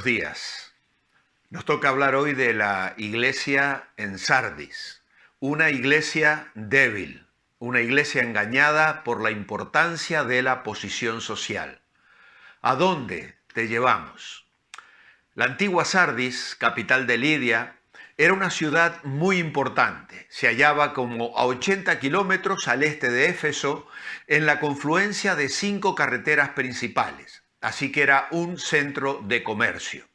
Buenos días. Nos toca hablar hoy de la iglesia en Sardis, una iglesia débil, una iglesia engañada por la importancia de la posición social. ¿A dónde te llevamos? La antigua Sardis, capital de Lidia, era una ciudad muy importante. Se hallaba como a 80 kilómetros al este de Éfeso, en la confluencia de 5 carreteras principales. Así que era un centro de comercio.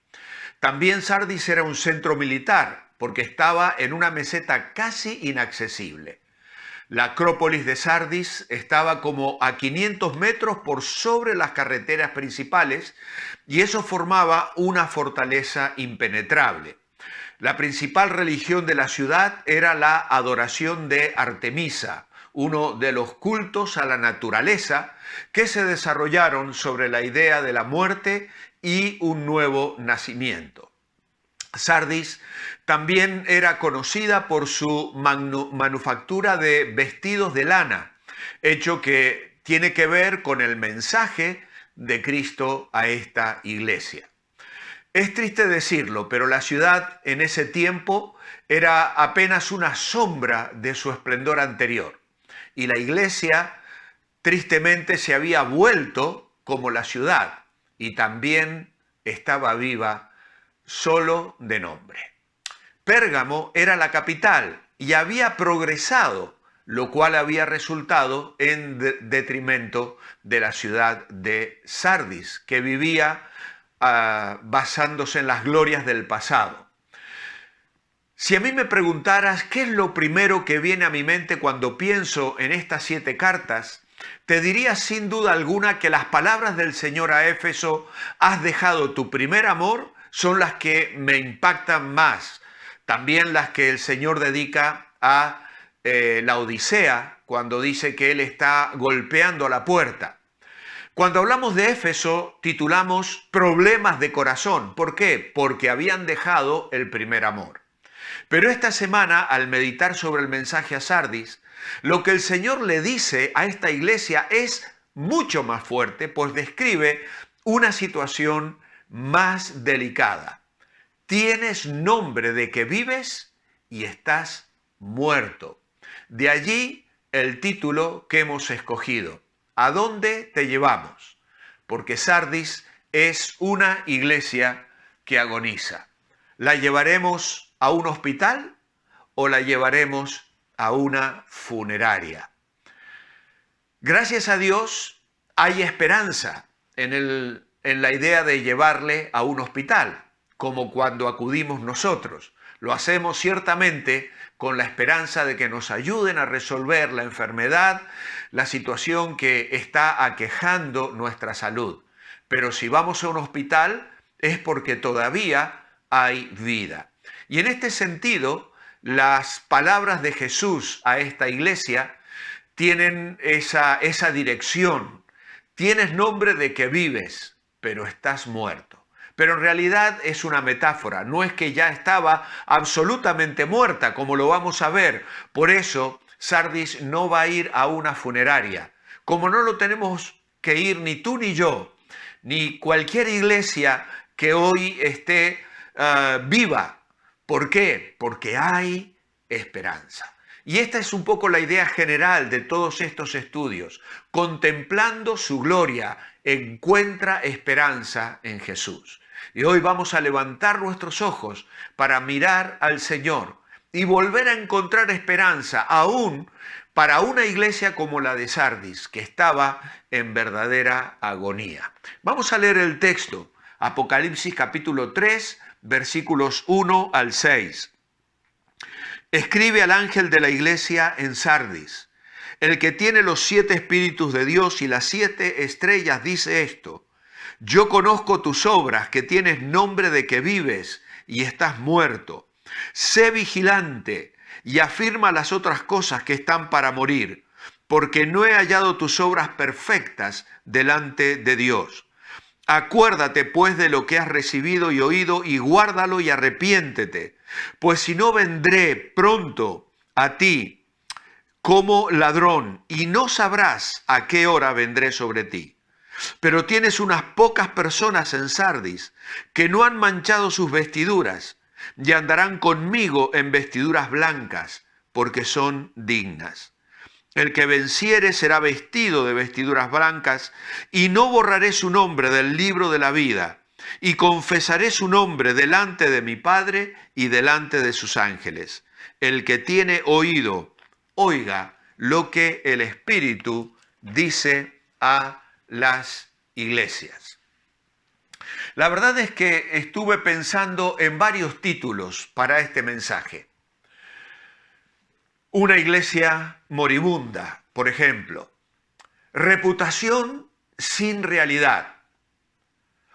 También Sardis era un centro militar, porque estaba en una meseta casi inaccesible. La Acrópolis de Sardis estaba como a 500 metros por sobre las carreteras principales y eso formaba una fortaleza impenetrable. La principal religión de la ciudad era la adoración de Artemisa, uno de los cultos a la naturaleza que se desarrollaron sobre la idea de la muerte y un nuevo nacimiento. Sardis también era conocida por su manufactura de vestidos de lana, hecho que tiene que ver con el mensaje de Cristo a esta iglesia. Es triste decirlo, pero la ciudad en ese tiempo era apenas una sombra de su esplendor anterior. Y la iglesia tristemente se había vuelto como la ciudad y también estaba viva solo de nombre. Pérgamo era la capital y había progresado, lo cual había resultado en detrimento de la ciudad de Sardis, que vivía basándose en las glorias del pasado. Si a mí me preguntaras qué es lo primero que viene a mi mente cuando pienso en estas 7 cartas, te diría sin duda alguna que las palabras del Señor a Éfeso, has dejado tu primer amor, son las que me impactan más. También las que el Señor dedica a la Odisea, cuando dice que Él está golpeando a la puerta. Cuando hablamos de Éfeso, titulamos Problemas de corazón. ¿Por qué? Porque habían dejado el primer amor. Pero esta semana, al meditar sobre el mensaje a Sardis, lo que el Señor le dice a esta iglesia es mucho más fuerte, pues describe una situación más delicada. Tienes nombre de que vives y estás muerto. De allí el título que hemos escogido. ¿A dónde te llevamos? Porque Sardis es una iglesia que agoniza. ¿La llevaremos a un hospital o la llevaremos a una funeraria? Gracias a Dios hay esperanza en la idea de llevarle a un hospital, como cuando acudimos nosotros. Lo hacemos ciertamente con la esperanza de que nos ayuden a resolver la enfermedad, la situación que está aquejando nuestra salud. Pero si vamos a un hospital es porque todavía hay vida. Y en este sentido, las palabras de Jesús a esta iglesia tienen esa dirección. Tienes nombre de que vives, pero estás muerto. Pero en realidad es una metáfora, no es que ya estaba absolutamente muerta, como lo vamos a ver. Por eso Sardis no va a ir a una funeraria, como no lo tenemos que ir ni tú ni yo, ni cualquier iglesia que hoy esté viva. ¿Por qué? Porque hay esperanza. Y esta es un poco la idea general de todos estos estudios. Contemplando su gloria, encuentra esperanza en Jesús. Y hoy vamos a levantar nuestros ojos para mirar al Señor y volver a encontrar esperanza, aún para una iglesia como la de Sardis, que estaba en verdadera agonía. Vamos a leer el texto, Apocalipsis capítulo 3, versículos 1 al 6. Escribe al ángel de la iglesia en Sardis, el que tiene los 7 espíritus de Dios y las 7 estrellas, dice esto: yo conozco tus obras, que tienes nombre de que vives y estás muerto. Sé vigilante y afirma las otras cosas que están para morir, porque no he hallado tus obras perfectas delante de Dios. Acuérdate pues de lo que has recibido y oído y guárdalo y arrepiéntete, pues si no vendré pronto a ti como ladrón y no sabrás a qué hora vendré sobre ti. Pero tienes unas pocas personas en Sardis que no han manchado sus vestiduras y andarán conmigo en vestiduras blancas, porque son dignas. El que venciere será vestido de vestiduras blancas, y no borraré su nombre del libro de la vida, y confesaré su nombre delante de mi Padre y delante de sus ángeles. El que tiene oído, oiga lo que el Espíritu dice a las iglesias. La verdad es que estuve pensando en varios títulos para este mensaje. Una iglesia moribunda, por ejemplo. Reputación sin realidad.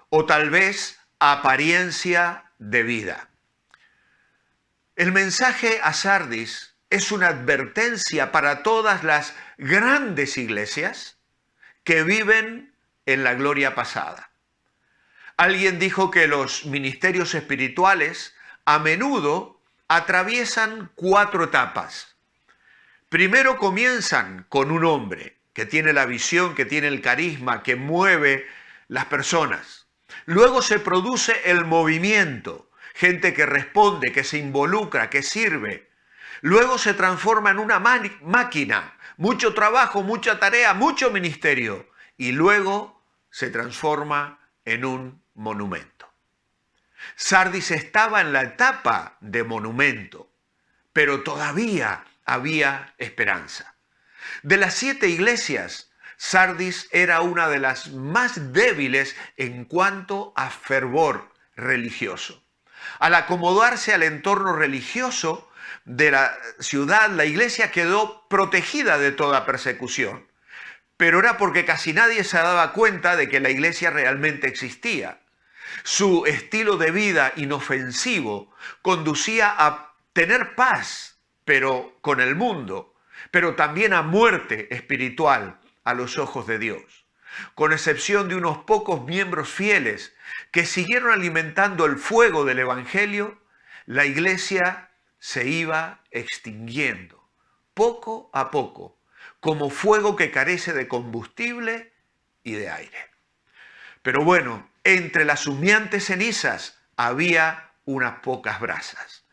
O tal vez apariencia de vida. El mensaje a Sardis es una advertencia para todas las grandes iglesias que viven en la gloria pasada. Alguien dijo que los ministerios espirituales a menudo atraviesan 4 etapas. Primero comienzan con un hombre que tiene la visión, que tiene el carisma, que mueve las personas. Luego se produce el movimiento, gente que responde, que se involucra, que sirve. Luego se transforma en una máquina, mucho trabajo, mucha tarea, mucho ministerio. Y luego se transforma en un monumento. Sardis estaba en la etapa de monumento, pero todavía había esperanza. De las 7 iglesias, Sardis era una de las más débiles en cuanto a fervor religioso. Al acomodarse al entorno religioso de la ciudad, la iglesia quedó protegida de toda persecución. Pero era porque casi nadie se daba cuenta de que la iglesia realmente existía. Su estilo de vida inofensivo conducía a tener paz, pero con el mundo, pero también a muerte espiritual a los ojos de Dios. Con excepción de unos pocos miembros fieles que siguieron alimentando el fuego del Evangelio, la iglesia se iba extinguiendo, poco a poco, como fuego que carece de combustible y de aire. Pero bueno, entre las humeantes cenizas había unas pocas brasas.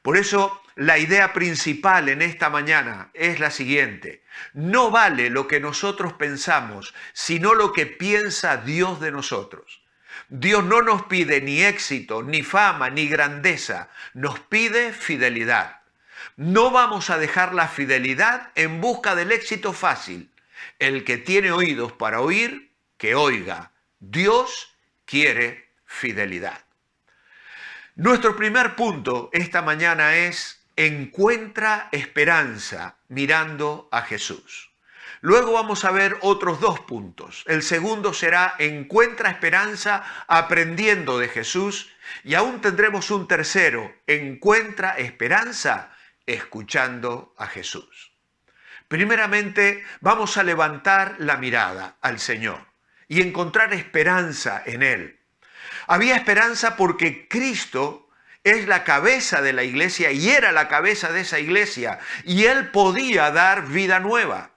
Por eso la idea principal en esta mañana es la siguiente: no vale lo que nosotros pensamos, sino lo que piensa Dios de nosotros. Dios no nos pide ni éxito, ni fama, ni grandeza, nos pide fidelidad. No vamos a dejar la fidelidad en busca del éxito fácil. El que tiene oídos para oír, que oiga. Dios quiere fidelidad. Nuestro primer punto esta mañana es: encuentra esperanza mirando a Jesús. Luego vamos a ver otros 2 puntos. El segundo será: encuentra esperanza aprendiendo de Jesús. Y aún tendremos un tercero: encuentra esperanza escuchando a Jesús. Primeramente, vamos a levantar la mirada al Señor y encontrar esperanza en Él. Había esperanza porque Cristo es la cabeza de la iglesia y era la cabeza de esa iglesia, y Él podía dar vida nueva.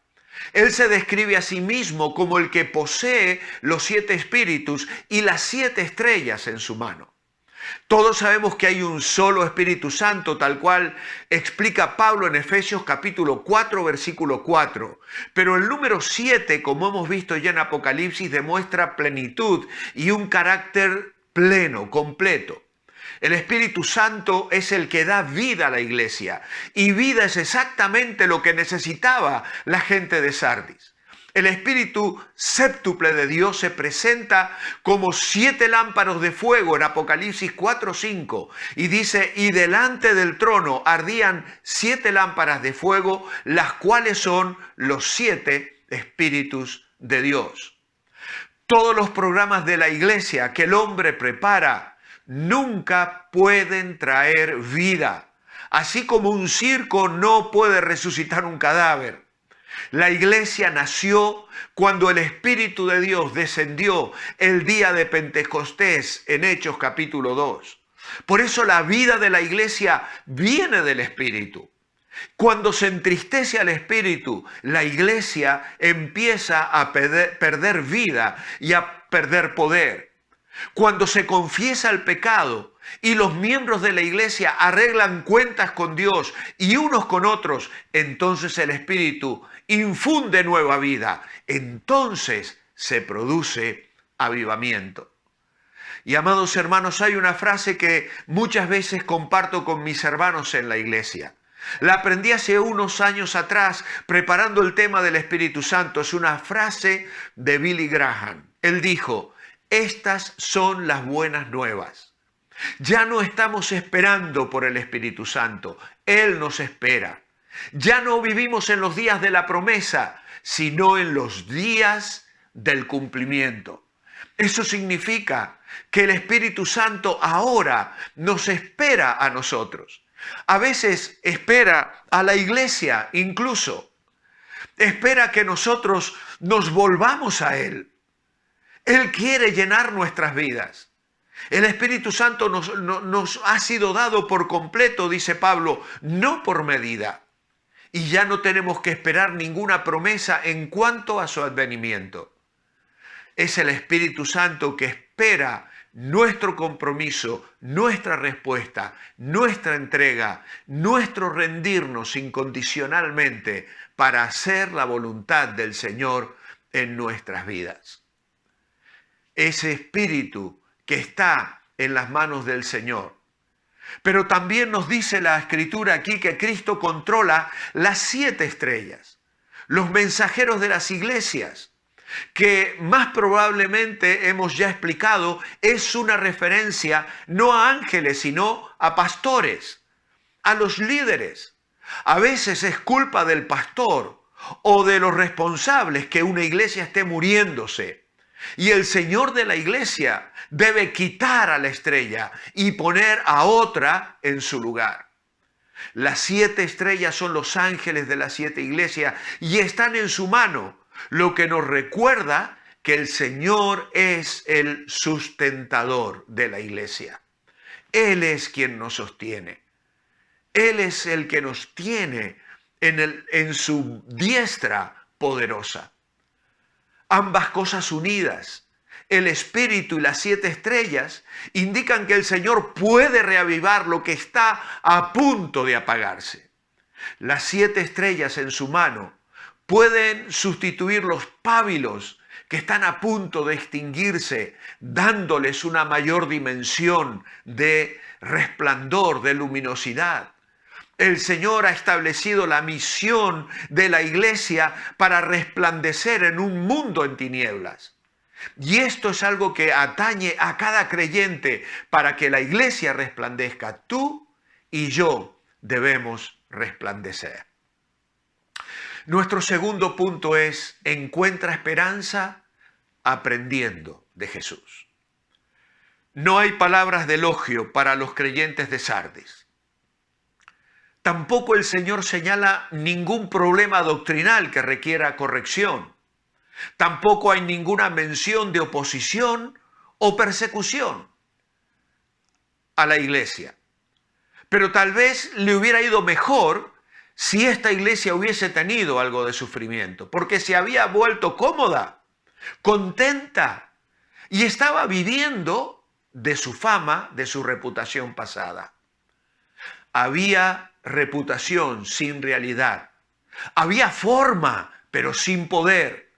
Él se describe a sí mismo como el que posee los 7 espíritus y las 7 estrellas en su mano. Todos sabemos que hay un solo Espíritu Santo, tal cual explica Pablo en Efesios capítulo 4, versículo 4. Pero el número 7, como hemos visto ya en Apocalipsis, demuestra plenitud y un carácter pleno, completo. El Espíritu Santo es el que da vida a la iglesia, y vida es exactamente lo que necesitaba la gente de Sardis. El Espíritu séptuple de Dios se presenta como 7 lámparas de fuego en Apocalipsis 4:5 y dice: y delante del trono ardían 7 lámparas de fuego, las cuales son los 7 espíritus de Dios. Todos los programas de la iglesia que el hombre prepara nunca pueden traer vida, así como un circo no puede resucitar un cadáver. La iglesia nació cuando el Espíritu de Dios descendió el día de Pentecostés en Hechos capítulo 2. Por eso la vida de la iglesia viene del Espíritu. Cuando se entristece al espíritu, la iglesia empieza a perder vida y a perder poder. Cuando se confiesa el pecado y los miembros de la iglesia arreglan cuentas con Dios y unos con otros, entonces el espíritu infunde nueva vida. Entonces se produce avivamiento. Y amados hermanos, hay una frase que muchas veces comparto con mis hermanos en la iglesia. La aprendí hace unos años atrás preparando el tema del Espíritu Santo. Es una frase de Billy Graham. Él dijo: estas son las buenas nuevas. Ya no estamos esperando por el Espíritu Santo. Él nos espera. Ya no vivimos en los días de la promesa, sino en los días del cumplimiento. Eso significa que el Espíritu Santo ahora nos espera a nosotros. A veces espera a la iglesia incluso. Espera que nosotros nos volvamos a Él. Él quiere llenar nuestras vidas. El Espíritu Santo nos ha sido dado por completo, dice Pablo, no por medida. Y ya no tenemos que esperar ninguna promesa en cuanto a su advenimiento. Es el Espíritu Santo que espera nuestro compromiso, nuestra respuesta, nuestra entrega, nuestro rendirnos incondicionalmente para hacer la voluntad del Señor en nuestras vidas. Ese Espíritu que está en las manos del Señor. Pero también nos dice la Escritura aquí que Cristo controla las 7 estrellas, los mensajeros de las iglesias, que más probablemente hemos ya explicado, es una referencia no a ángeles, sino a pastores, a los líderes. A veces es culpa del pastor o de los responsables que una iglesia esté muriéndose. Y el Señor de la iglesia debe quitar a la estrella y poner a otra en su lugar. Las 7 estrellas son los ángeles de las 7 iglesias y están en su mano, lo que nos recuerda que el Señor es el sustentador de la iglesia. Él es quien nos sostiene. Él es el que nos tiene en su diestra poderosa. Ambas cosas unidas, el Espíritu y las 7 estrellas, indican que el Señor puede reavivar lo que está a punto de apagarse. Las 7 estrellas en su mano pueden sustituir los pábilos que están a punto de extinguirse, dándoles una mayor dimensión de resplandor, de luminosidad. El Señor ha establecido la misión de la iglesia para resplandecer en un mundo en tinieblas. Y esto es algo que atañe a cada creyente para que la iglesia resplandezca. Tú y yo debemos resplandecer. Nuestro segundo punto es: encuentra esperanza aprendiendo de Jesús. No hay palabras de elogio para los creyentes de Sardis. Tampoco el Señor señala ningún problema doctrinal que requiera corrección. Tampoco hay ninguna mención de oposición o persecución a la iglesia. Pero tal vez le hubiera ido mejor si esta iglesia hubiese tenido algo de sufrimiento, porque se había vuelto cómoda, contenta y estaba viviendo de su fama, de su reputación pasada. Había reputación sin realidad. Había forma, pero sin poder.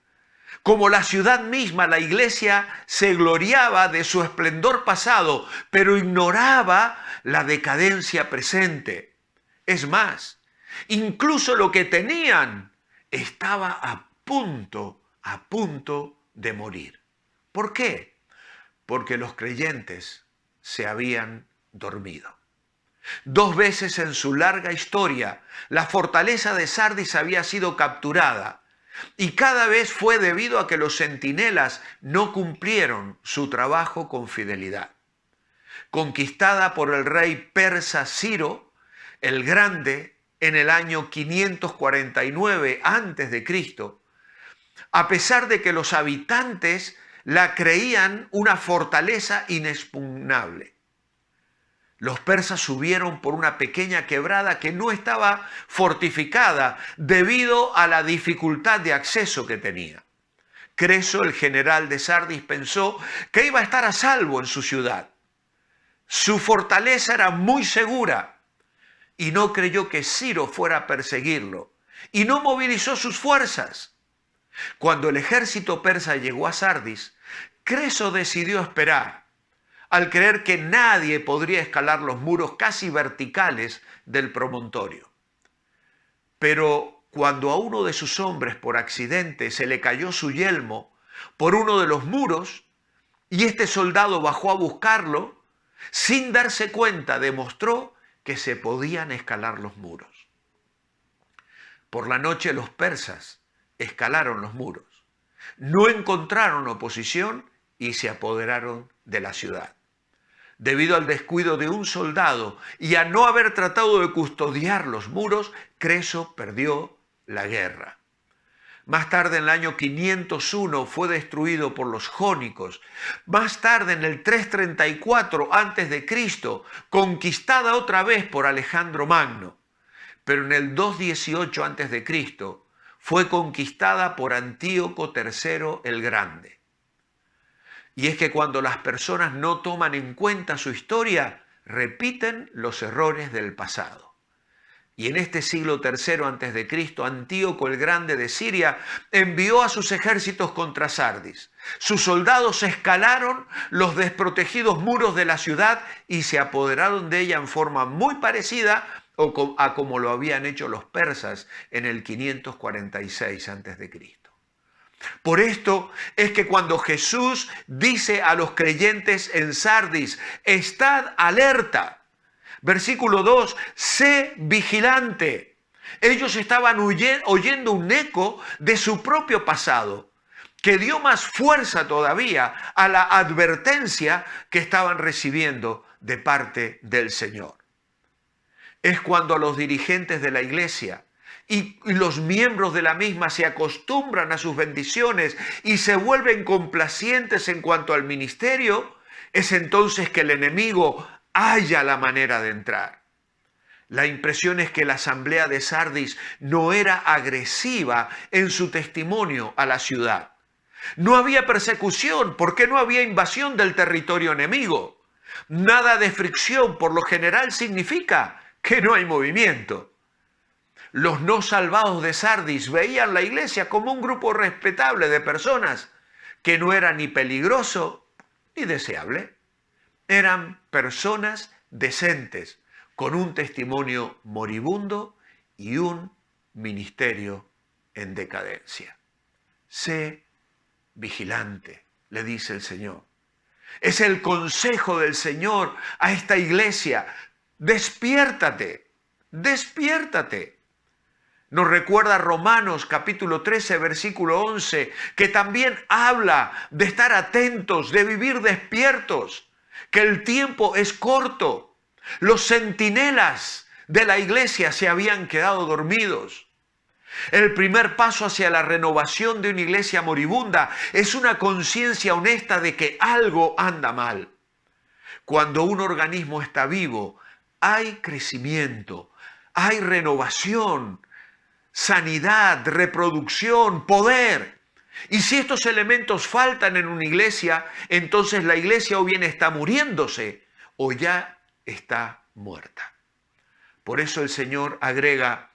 Como la ciudad misma, la iglesia se gloriaba de su esplendor pasado, pero ignoraba la decadencia presente. Es más, incluso lo que tenían estaba a punto de morir. ¿Por qué? Porque los creyentes se habían dormido. 2 veces en su larga historia, la fortaleza de Sardis había sido capturada y cada vez fue debido a que los centinelas no cumplieron su trabajo con fidelidad. Conquistada por el rey persa Ciro el Grande en el año 549 a.C., a pesar de que los habitantes la creían una fortaleza inexpugnable, Los persas subieron por una pequeña quebrada que no estaba fortificada debido a la dificultad de acceso que tenía. Creso, el general de Sardis, pensó que iba a estar a salvo en su ciudad. Su fortaleza era muy segura y no creyó que Ciro fuera a perseguirlo y no movilizó sus fuerzas. Cuando el ejército persa llegó a Sardis, Creso decidió esperar, al creer que nadie podría escalar los muros casi verticales del promontorio. Pero cuando a uno de sus hombres por accidente se le cayó su yelmo por uno de los muros y este soldado bajó a buscarlo, sin darse cuenta demostró que se podían escalar los muros. Por la noche los persas escalaron los muros, no encontraron oposición y se apoderaron de la ciudad. Debido al descuido de un soldado y a no haber tratado de custodiar los muros, Creso perdió la guerra. Más tarde, en el año 501, fue destruido por los jónicos. Más tarde, en el 334 a.C., conquistada otra vez por Alejandro Magno. Pero en el 218 a.C., fue conquistada por Antíoco III el Grande. Y es que cuando las personas no toman en cuenta su historia, repiten los errores del pasado. Y en este siglo III a.C., Antíoco el Grande de Siria envió a sus ejércitos contra Sardis. Sus soldados escalaron los desprotegidos muros de la ciudad y se apoderaron de ella en forma muy parecida a como lo habían hecho los persas en el 546 a.C. Por esto es que cuando Jesús dice a los creyentes en Sardis, estad alerta, versículo 2, sé vigilante. Ellos estaban oyendo un eco de su propio pasado, que dio más fuerza todavía a la advertencia que estaban recibiendo de parte del Señor. Es cuando los dirigentes de la iglesia y los miembros de la misma se acostumbran a sus bendiciones y se vuelven complacientes en cuanto al ministerio, es entonces que el enemigo halla la manera de entrar. La impresión es que la asamblea de Sardis no era agresiva en su testimonio a la ciudad. No había persecución porque no había invasión del territorio enemigo. Nada de fricción por lo general significa que no hay movimiento. Los no salvados de Sardis veían la iglesia como un grupo respetable de personas que no era ni peligroso ni deseable. Eran personas decentes, con un testimonio moribundo y un ministerio en decadencia. Sé vigilante, le dice el Señor. Es el consejo del Señor a esta iglesia. Despiértate, despiértate. Nos recuerda Romanos capítulo 13, versículo 11, que también habla de estar atentos, de vivir despiertos, que el tiempo es corto. Los centinelas de la iglesia se habían quedado dormidos. El primer paso hacia la renovación de una iglesia moribunda es una conciencia honesta de que algo anda mal. Cuando un organismo está vivo, hay crecimiento, hay renovación, sanidad, reproducción, poder. Y si estos elementos faltan en una iglesia, entonces la iglesia o bien está muriéndose o ya está muerta. Por eso el Señor agrega,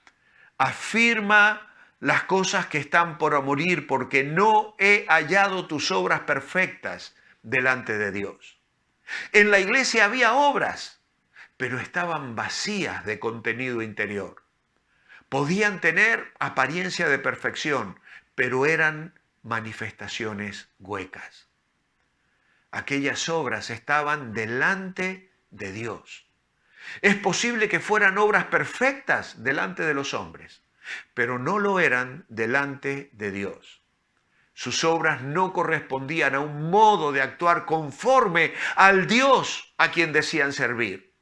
afirma las cosas que están por morir, porque no he hallado tus obras perfectas delante de Dios. En la iglesia había obras, pero estaban vacías de contenido interior. Podían tener apariencia de perfección, pero eran manifestaciones huecas. Aquellas obras estaban delante de Dios. Es posible que fueran obras perfectas delante de los hombres, pero no lo eran delante de Dios. Sus obras no correspondían a un modo de actuar conforme al Dios a quien decían servir.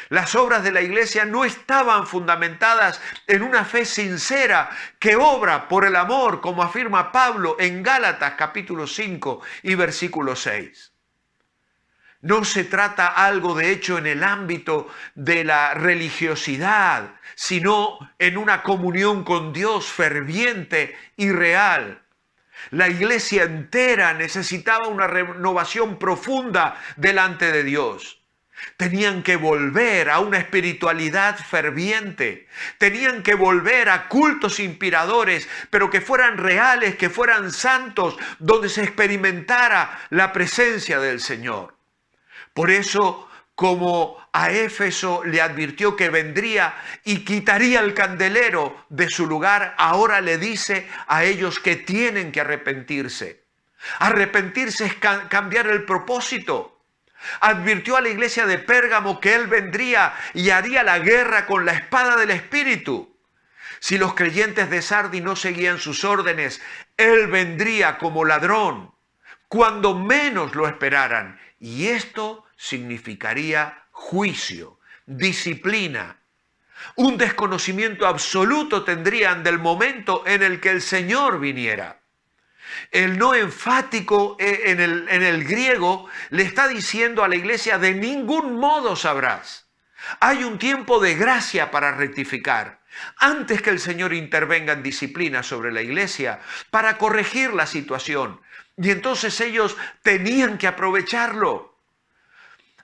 Las obras de la iglesia no estaban fundamentadas en una fe sincera que obra por el amor, como afirma Pablo en Gálatas capítulo 5 y versículo 6. No se trata algo de hecho en el ámbito de la religiosidad, sino en una comunión con Dios ferviente y real. La iglesia entera necesitaba una renovación profunda delante de Dios. Tenían que volver a una espiritualidad ferviente. Tenían que volver a cultos inspiradores, pero que fueran reales, que fueran santos, donde se experimentara la presencia del Señor. Por eso, como a Éfeso le advirtió que vendría y quitaría el candelero de su lugar, ahora le dice a ellos que tienen que arrepentirse. Arrepentirse es cambiar el propósito. Advirtió a la iglesia de Pérgamo que él vendría y haría la guerra con la espada del Espíritu. Si los creyentes de Sardis no seguían sus órdenes, él vendría como ladrón, cuando menos lo esperaran. Y esto significaría juicio, disciplina. Un desconocimiento absoluto tendrían del momento en el que el Señor viniera. El no enfático en el griego le está diciendo a la iglesia: de ningún modo sabrás. Hay un tiempo de gracia para rectificar, antes que el Señor intervenga en disciplina sobre la iglesia para corregir la situación. Y entonces ellos tenían que aprovecharlo.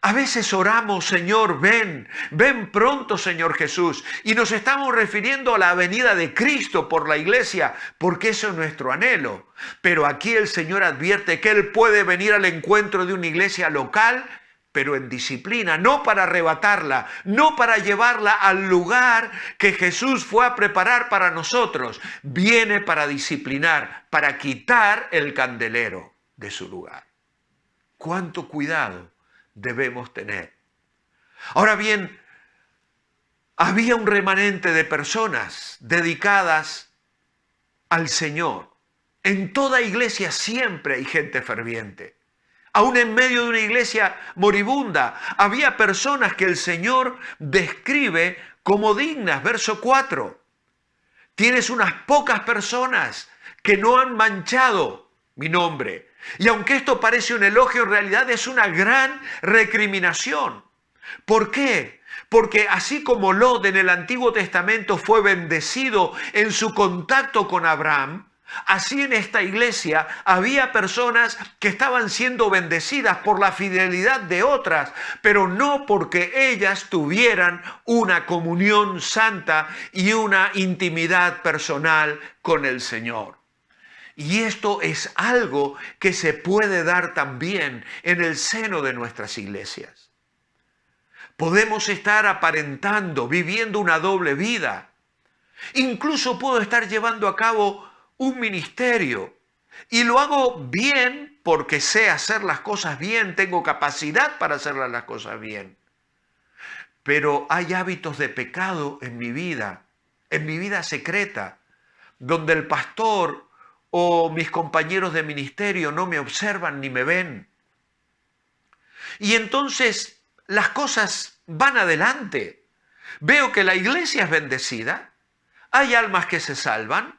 A veces oramos: Señor, ven pronto, Señor Jesús. Y nos estamos refiriendo a la venida de Cristo por la iglesia, porque eso es nuestro anhelo. Pero aquí el Señor advierte que Él puede venir al encuentro de una iglesia local, pero en disciplina, no para arrebatarla, no para llevarla al lugar que Jesús fue a preparar para nosotros. Viene para disciplinar, para quitar el candelero de su lugar. ¡Cuánto cuidado debemos tener! Ahora bien, había un remanente de personas dedicadas al Señor. En toda iglesia siempre hay gente ferviente. Aún en medio de una iglesia moribunda, había personas que el Señor describe como dignas. Verso 4. Tienes unas pocas personas que no han manchado mi nombre. Y aunque esto parece un elogio, en realidad es una gran recriminación. ¿Por qué? Porque así como Lot en el Antiguo Testamento fue bendecido en su contacto con Abraham, así en esta iglesia había personas que estaban siendo bendecidas por la fidelidad de otras, pero no porque ellas tuvieran una comunión santa y una intimidad personal con el Señor. Y esto es algo que se puede dar también en el seno de nuestras iglesias. Podemos estar aparentando, viviendo una doble vida. Incluso puedo estar llevando a cabo un ministerio y lo hago bien porque sé hacer las cosas bien, tengo capacidad para hacer las cosas bien. Pero hay hábitos de pecado en mi vida secreta, donde el pastor o mis compañeros de ministerio no me observan ni me ven. Y entonces las cosas van adelante. Veo que la iglesia es bendecida, hay almas que se salvan,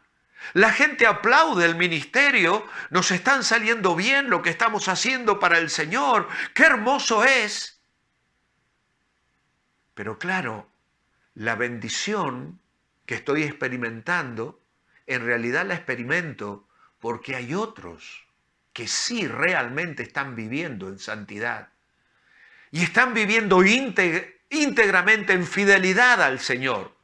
la gente aplaude el ministerio, nos están saliendo bien lo que estamos haciendo para el Señor, ¡qué hermoso es! Pero claro, la bendición que estoy experimentando, en realidad la experimento porque hay otros que sí realmente están viviendo en santidad y están viviendo íntegramente en fidelidad al Señor.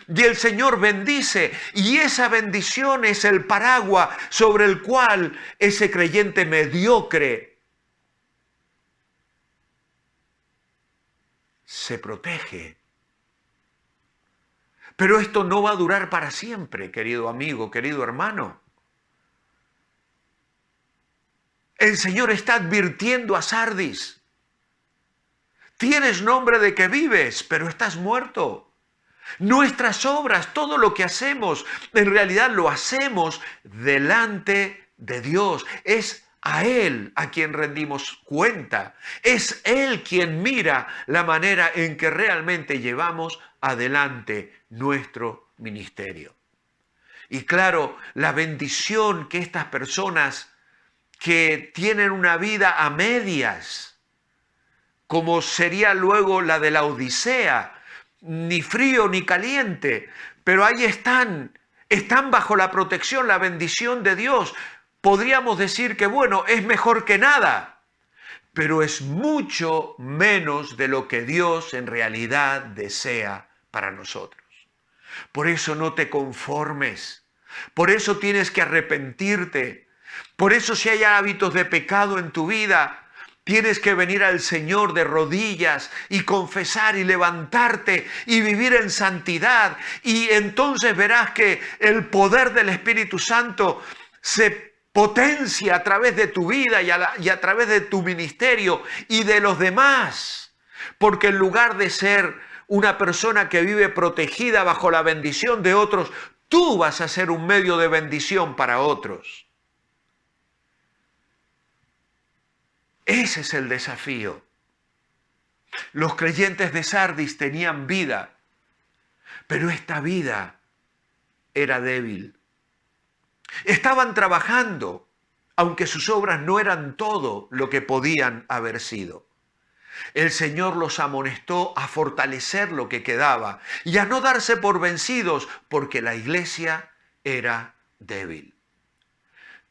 Y el Señor bendice, y esa bendición es el paraguas sobre el cual ese creyente mediocre se protege. Pero esto no va a durar para siempre, querido amigo, querido hermano. El Señor está advirtiendo a Sardis: tienes nombre de que vives, pero estás muerto. Nuestras obras, todo lo que hacemos, en realidad lo hacemos delante de Dios. Es a Él a quien rendimos cuenta. Es Él quien mira la manera en que realmente llevamos adelante nuestro ministerio. Y claro, la bendición que estas personas que tienen una vida a medias como sería luego la de la Odisea, ni frío ni caliente, pero ahí están bajo la protección, la bendición de Dios. Podríamos decir que, bueno, es mejor que nada, pero es mucho menos de lo que Dios en realidad desea para nosotros. Por eso no te conformes, por eso tienes que arrepentirte, por eso si hay hábitos de pecado en tu vida, tienes que venir al Señor de rodillas y confesar y levantarte y vivir en santidad. Y entonces verás que el poder del Espíritu Santo se potencia a través de tu vida y a través de tu ministerio y de los demás. Porque en lugar de ser una persona que vive protegida bajo la bendición de otros, tú vas a ser un medio de bendición para otros. Ese es el desafío. Los creyentes de Sardis tenían vida, pero esta vida era débil. Estaban trabajando, aunque sus obras no eran todo lo que podían haber sido. El Señor los amonestó a fortalecer lo que quedaba y a no darse por vencidos, porque la iglesia era débil.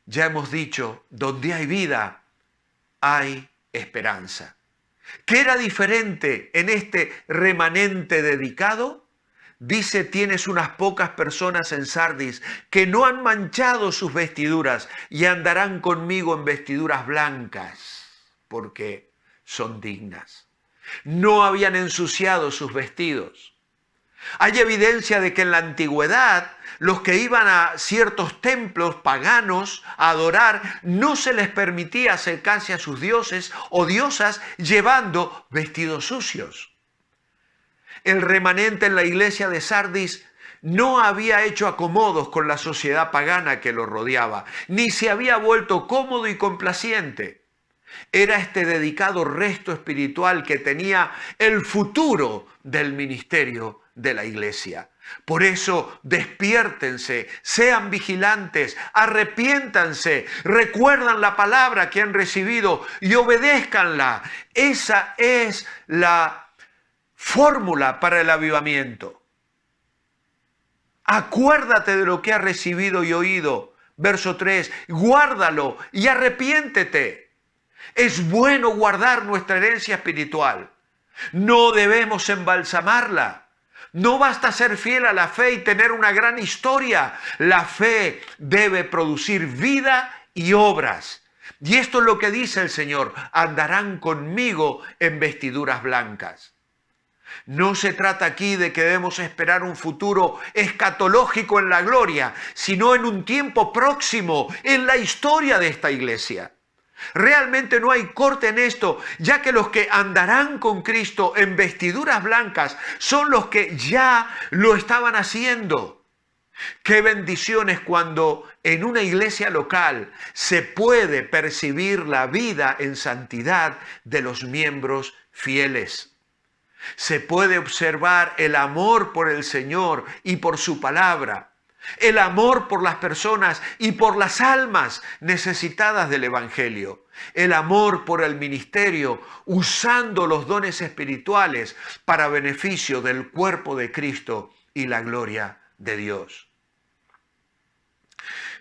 Ya hemos dicho, donde hay vida, hay esperanza. ¿Qué era diferente en este remanente dedicado? Dice, tienes unas pocas personas en Sardis que no han manchado sus vestiduras y andarán conmigo en vestiduras blancas, porque son dignas. No habían ensuciado sus vestidos. Hay evidencia de que en la antigüedad los que iban a ciertos templos paganos a adorar, no se les permitía acercarse a sus dioses o diosas llevando vestidos sucios. El remanente en la iglesia de Sardis no había hecho acomodos con la sociedad pagana que lo rodeaba, ni se había vuelto cómodo y complaciente. Era este dedicado resto espiritual que tenía el futuro del ministerio de la iglesia. Por eso despiértense, sean vigilantes, arrepiéntanse, recuerdan la palabra que han recibido y obedézcanla. Esa es la fórmula para el avivamiento. Acuérdate de lo que has recibido y oído. Verso 3, guárdalo y arrepiéntete. Es bueno guardar nuestra herencia espiritual. No debemos embalsamarla. No basta ser fiel a la fe y tener una gran historia. La fe debe producir vida y obras. Y esto es lo que dice el Señor. Andarán conmigo en vestiduras blancas. No se trata aquí de que debemos esperar un futuro escatológico en la gloria, sino en un tiempo próximo en la historia de esta iglesia. Realmente no hay corte en esto, ya que los que andarán con Cristo en vestiduras blancas son los que ya lo estaban haciendo. Qué bendiciones cuando en una iglesia local se puede percibir la vida en santidad de los miembros fieles. Se puede observar el amor por el Señor y por su palabra, el amor por las personas y por las almas necesitadas del Evangelio, el amor por el ministerio, usando los dones espirituales para beneficio del cuerpo de Cristo y la gloria de Dios.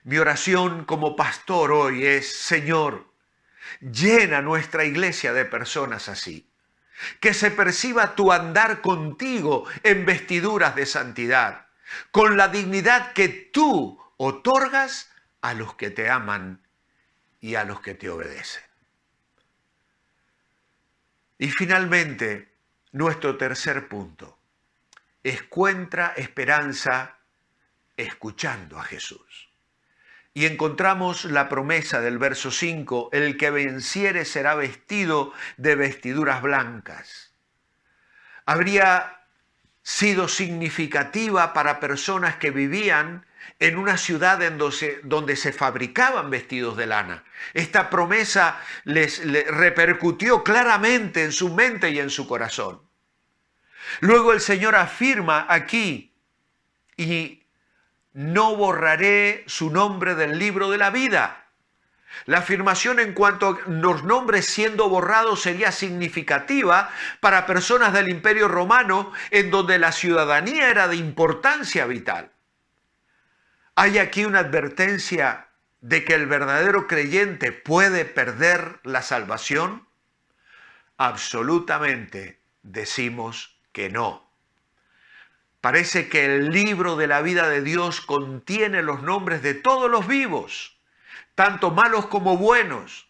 Mi oración como pastor hoy es, Señor, llena nuestra iglesia de personas así. Que se perciba tu andar contigo en vestiduras de santidad, con la dignidad que tú otorgas a los que te aman y a los que te obedecen. Y finalmente, nuestro tercer punto. Encuentra esperanza escuchando a Jesús. Y encontramos la promesa del verso 5, el que venciere será vestido de vestiduras blancas. Habría sido significativa para personas que vivían en una ciudad donde se fabricaban vestidos de lana. Esta promesa les repercutió claramente en su mente y en su corazón. Luego el Señor afirma aquí, y no borraré su nombre del libro de la vida. La afirmación en cuanto a los nombres siendo borrados sería significativa para personas del Imperio Romano, en donde la ciudadanía era de importancia vital. Hay aquí una advertencia de que el verdadero creyente puede perder la salvación. Absolutamente decimos que no. Parece que el libro de la vida de Dios contiene los nombres de todos los vivos, tanto malos como buenos.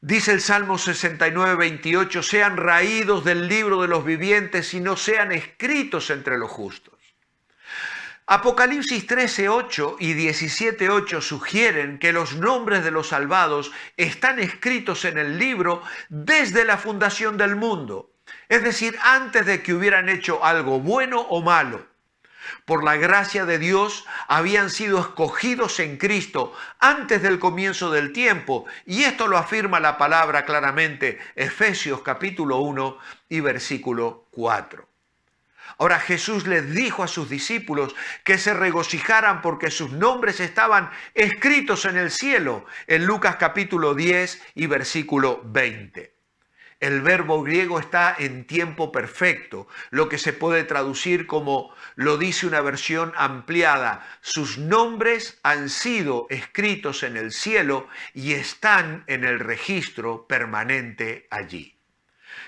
Dice el Salmo 69, 28, sean raídos del libro de los vivientes y no sean escritos entre los justos. Apocalipsis 13, 8 y 17, 8 sugieren que los nombres de los salvados están escritos en el libro desde la fundación del mundo, es decir, antes de que hubieran hecho algo bueno o malo. Por la gracia de Dios habían sido escogidos en Cristo antes del comienzo del tiempo, y esto lo afirma la palabra claramente, Efesios capítulo 1 y versículo 4. Ahora Jesús les dijo a sus discípulos que se regocijaran porque sus nombres estaban escritos en el cielo, en Lucas capítulo 10 y versículo 20. El verbo griego está en tiempo perfecto, lo que se puede traducir como lo dice una versión ampliada. Sus nombres han sido escritos en el cielo y están en el registro permanente allí.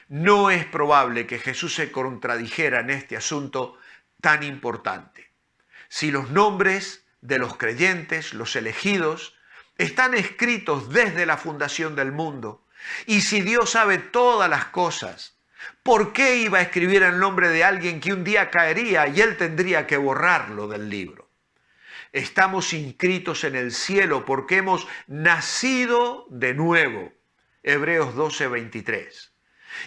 No es probable que Jesús se contradijera en este asunto tan importante. Si los nombres de los creyentes, los elegidos, están escritos desde la fundación del mundo, y si Dios sabe todas las cosas, ¿por qué iba a escribir el nombre de alguien que un día caería y él tendría que borrarlo del libro? Estamos inscritos en el cielo porque hemos nacido de nuevo. Hebreos 12, 23.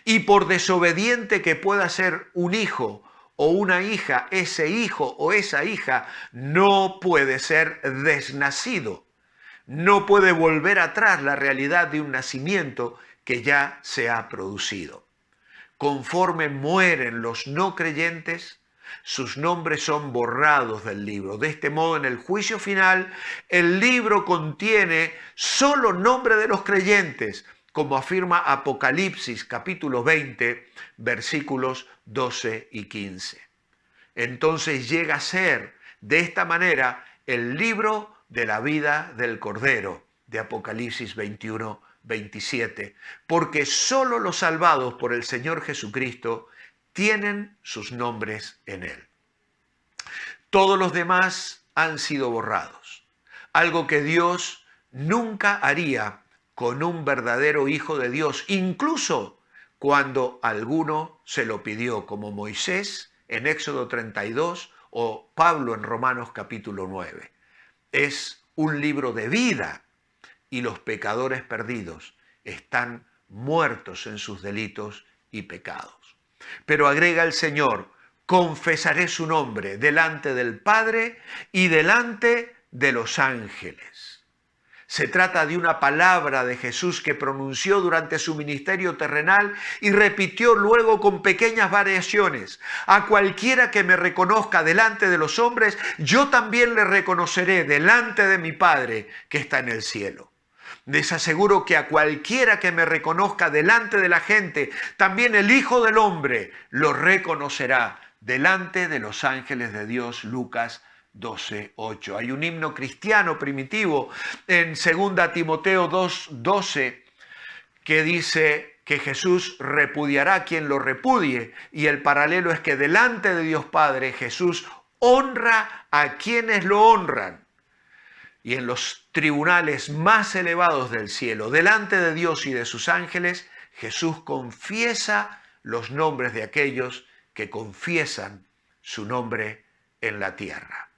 Y por desobediente que pueda ser un hijo o una hija, ese hijo o esa hija no puede ser desnacido. No puede volver atrás la realidad de un nacimiento que ya se ha producido. Conforme mueren los no creyentes, sus nombres son borrados del libro. De este modo, en el juicio final, el libro contiene solo nombre de los creyentes, como afirma Apocalipsis capítulo 20, versículos 12 y 15. Entonces llega a ser, de esta manera, el libro de la vida del Cordero, de Apocalipsis 21, 27, porque solo los salvados por el Señor Jesucristo tienen sus nombres en él. Todos los demás han sido borrados, algo que Dios nunca haría con un verdadero hijo de Dios, incluso cuando alguno se lo pidió, como Moisés en Éxodo 32 o Pablo en Romanos capítulo 9. Es un libro de vida y los pecadores perdidos están muertos en sus delitos y pecados. Pero agrega el Señor, confesaré su nombre delante del Padre y delante de los ángeles. Se trata de una palabra de Jesús que pronunció durante su ministerio terrenal y repitió luego con pequeñas variaciones. A cualquiera que me reconozca delante de los hombres, yo también le reconoceré delante de mi Padre que está en el cielo. Les aseguro que a cualquiera que me reconozca delante de la gente, también el Hijo del Hombre lo reconocerá delante de los ángeles de Dios. Lucas 12:8. Hay un himno cristiano primitivo en 2 Timoteo 2:12 que dice que Jesús repudiará a quien lo repudie, y el paralelo es que delante de Dios Padre Jesús honra a quienes lo honran. Y en los tribunales más elevados del cielo, delante de Dios y de sus ángeles, Jesús confiesa los nombres de aquellos que confiesan su nombre en la tierra.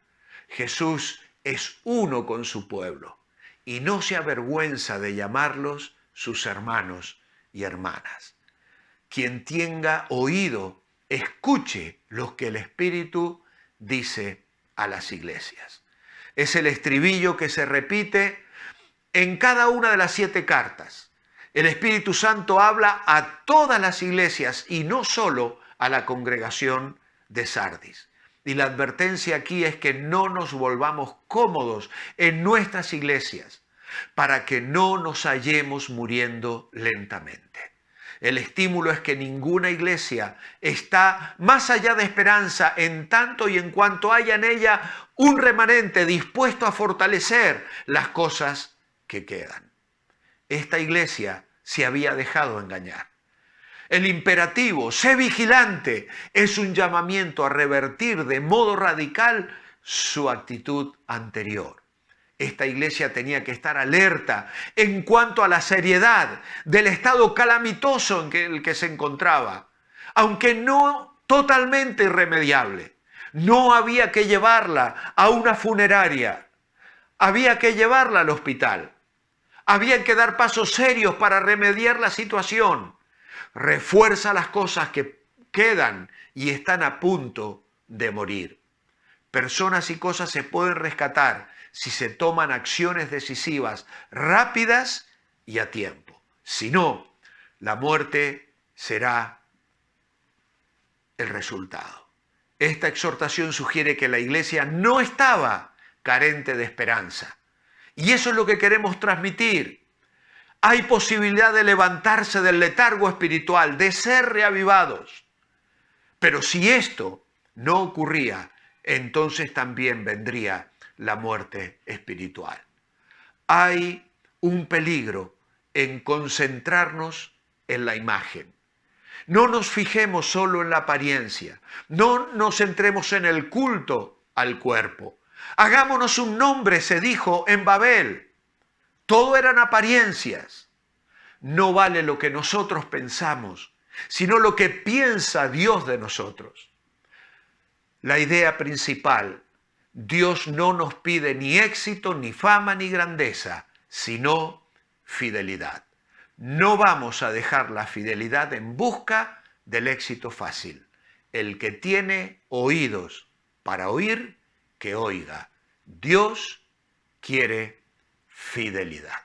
Jesús es uno con su pueblo y no se avergüenza de llamarlos sus hermanos y hermanas. Quien tenga oído, escuche lo que el Espíritu dice a las iglesias. Es el estribillo que se repite en cada una de las 7 cartas. El Espíritu Santo habla a todas las iglesias y no solo a la congregación de Sardis. Y la advertencia aquí es que no nos volvamos cómodos en nuestras iglesias. para que no nos hallemos muriendo lentamente. El estímulo es que ninguna iglesia está más allá de esperanza en tanto y en cuanto haya en ella un remanente dispuesto a fortalecer las cosas que quedan. Esta iglesia se había dejado engañar. El imperativo, sé vigilante, es un llamamiento a revertir de modo radical su actitud anterior. Esta iglesia tenía que estar alerta en cuanto a la seriedad del estado calamitoso en el que se encontraba, aunque no totalmente irremediable. No había que llevarla a una funeraria, había que llevarla al hospital. Había que dar pasos serios para remediar la situación. Refuerza las cosas que quedan y están a punto de morir. Personas y cosas se pueden rescatar si se toman acciones decisivas, rápidas y a tiempo. Si no, la muerte será el resultado. Esta exhortación sugiere que la iglesia no estaba carente de esperanza. Y eso es lo que queremos transmitir. Hay posibilidad de levantarse del letargo espiritual, de ser reavivados. Pero si esto no ocurría, entonces también vendría la muerte espiritual. Hay un peligro en concentrarnos en la imagen. No nos fijemos solo en la apariencia. No nos centremos en el culto al cuerpo. Hagámonos un nombre, se dijo en Babel. Todo eran apariencias. No vale lo que nosotros pensamos, sino lo que piensa Dios de nosotros. La idea principal, Dios no nos pide ni éxito, ni fama, ni grandeza, sino fidelidad. No vamos a dejar la fidelidad en busca del éxito fácil. El que tiene oídos para oír, que oiga. Dios quiere fidelidad.